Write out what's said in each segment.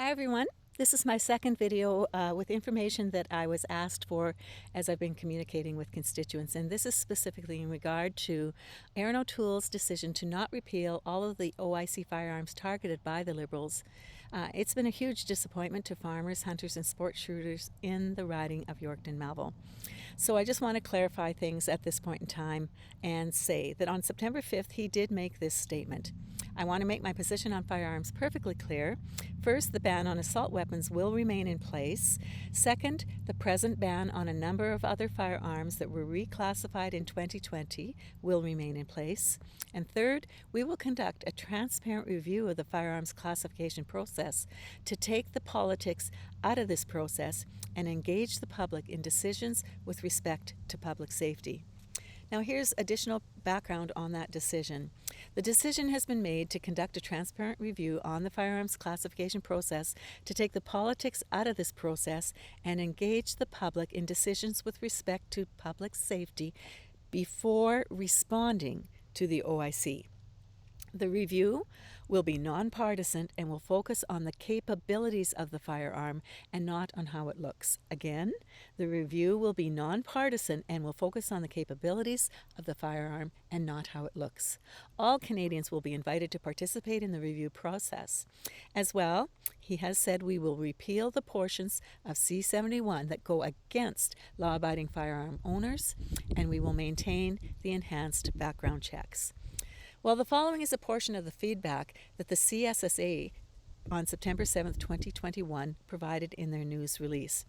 Hi everyone, this is my second video with information that I was asked for as I've been communicating with constituents, and this is specifically in regard to Erin O'Toole's decision to not repeal all of the OIC firearms targeted by the Liberals. It's been a huge disappointment to farmers, hunters and sport shooters in the riding of Yorkton-Melville. So I just want to clarify things at this point in time and say that on September 5th he did make this statement. I want to make my position on firearms perfectly clear. First, the ban on assault weapons will remain in place. Second, the present ban on a number of other firearms that were reclassified in 2020 will remain in place. And third, we will conduct a transparent review of the firearms classification process to take the politics out of this process and engage the public in decisions with respect to public safety. Now here's additional background on that decision. The decision has been made to conduct a transparent review on the firearms classification process to take the politics out of this process and engage the public in decisions with respect to public safety before responding to the OIC. The review will be nonpartisan and will focus on the capabilities of the firearm and not on how it looks. Again, the review will be nonpartisan and will focus on the capabilities of the firearm and not how it looks. All Canadians will be invited to participate in the review process. As well, he has said we will repeal the portions of C-71 that go against law-abiding firearm owners, and we will maintain the enhanced background checks. Well, the following is a portion of the feedback that the CSSA on September 7th, 2021 provided in their news release.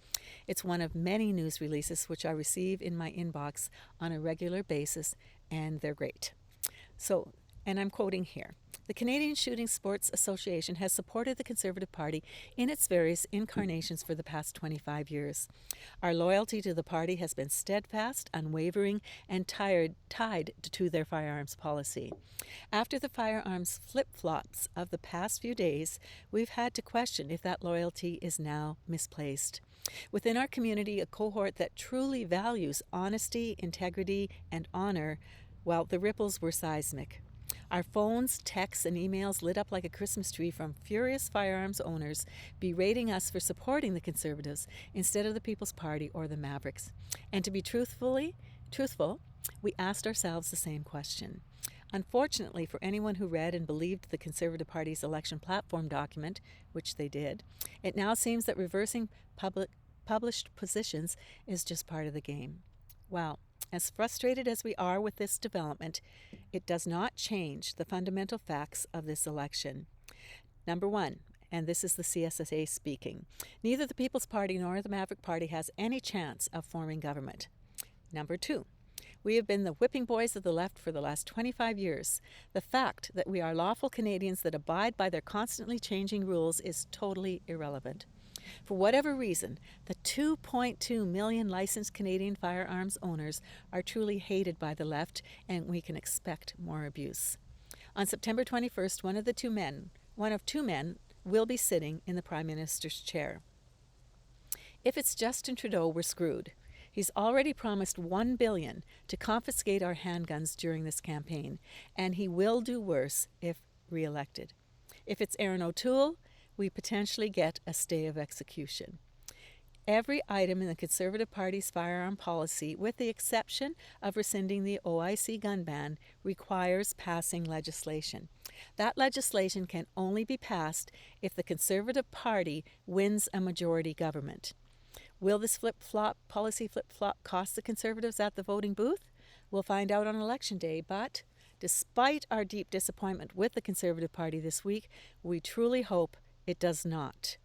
It's one of many news releases which I receive in my inbox on a regular basis, and they're great. So, and I'm quoting here. The Canadian Shooting Sports Association has supported the Conservative Party in its various incarnations for the past 25 years. Our loyalty to the party has been steadfast, unwavering, and tied to their firearms policy. After the firearms flip-flops of the past few days, we've had to question if that loyalty is now misplaced. Within our community, a cohort that truly values honesty, integrity, and honor, well, the ripples were seismic. Our phones, texts, and emails lit up like a Christmas tree from furious firearms owners berating us for supporting the Conservatives instead of the People's Party or the Mavericks. And to be truthful, we asked ourselves the same question. Unfortunately, for anyone who read and believed the Conservative Party's election platform document, which they did, it now seems that reversing published positions is just part of the game. Well, as frustrated as we are with this development, it does not change the fundamental facts of this election. Number one, and this is the CSSA speaking, neither the People's Party nor the Maverick Party has any chance of forming government. Number two, we have been the whipping boys of the left for the last 25 years. The fact that we are lawful Canadians that abide by their constantly changing rules is totally irrelevant. For whatever reason, the 2.2 million licensed Canadian firearms owners are truly hated by the left, and we can expect more abuse. On September 21st, one of two men will be sitting in the Prime Minister's chair. If it's Justin Trudeau, we're screwed. He's already promised $1 billion to confiscate our handguns during this campaign, and he will do worse if re-elected. If it's Erin O'Toole, we potentially get a stay of execution. Every item in the Conservative Party's firearm policy, with the exception of rescinding the OIC gun ban, requires passing legislation. That legislation can only be passed if the Conservative Party wins a majority government. Will this policy flip-flop cost the Conservatives at the voting booth? We'll find out on Election Day, but despite our deep disappointment with the Conservative Party this week, we truly hope it does not.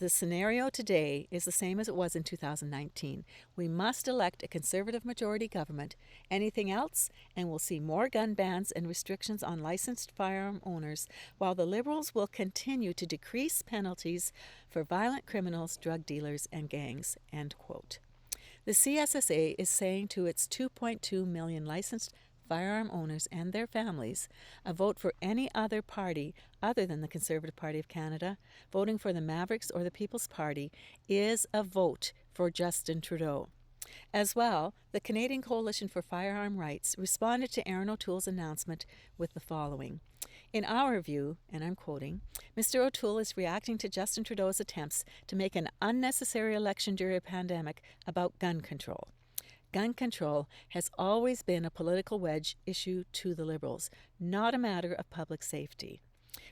The scenario today is the same as it was in 2019. We must elect a Conservative majority government. Anything else, and we'll see more gun bans and restrictions on licensed firearm owners, while the Liberals will continue to decrease penalties for violent criminals, drug dealers, and gangs. End quote. The CSSA is saying to its 2.2 million licensed firearm owners and their families, a vote for any other party other than the Conservative Party of Canada, voting for the Mavericks or the People's Party, is a vote for Justin Trudeau. As well, the Canadian Coalition for Firearm Rights responded to Erin O'Toole's announcement with the following. In our view, and I'm quoting, Mr. O'Toole is reacting to Justin Trudeau's attempts to make an unnecessary election during a pandemic about gun control. Gun control has always been a political wedge issue to the Liberals, not a matter of public safety.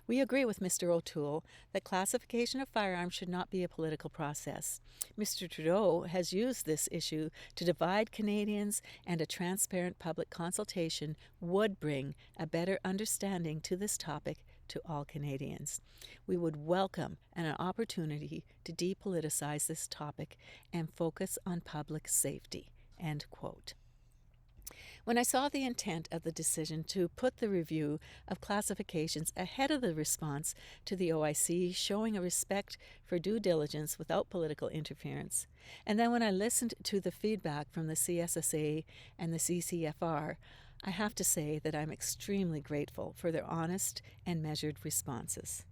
We agree with Mr. O'Toole that classification of firearms should not be a political process. Mr. Trudeau has used this issue to divide Canadians, and a transparent public consultation would bring a better understanding to this topic to all Canadians. We would welcome an opportunity to depoliticize this topic and focus on public safety. End quote. When I saw the intent of the decision to put the review of classifications ahead of the response to the OIC, showing a respect for due diligence without political interference, and then when I listened to the feedback from the CSSA and the CCFR, I have to say that I'm extremely grateful for their honest and measured responses.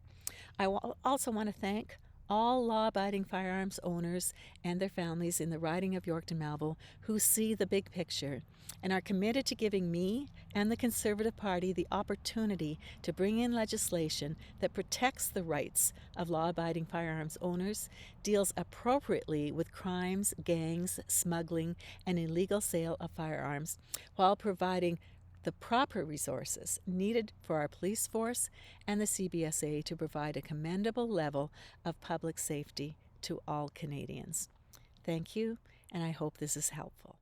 I also want to thank all law-abiding firearms owners and their families in the riding of Yorkton-Melville who see the big picture and are committed to giving me and the Conservative Party the opportunity to bring in legislation that protects the rights of law-abiding firearms owners, deals appropriately with crimes, gangs, smuggling, and illegal sale of firearms, while providing the proper resources needed for our police force and the CBSA to provide a commendable level of public safety to all Canadians. Thank you, and I hope this is helpful.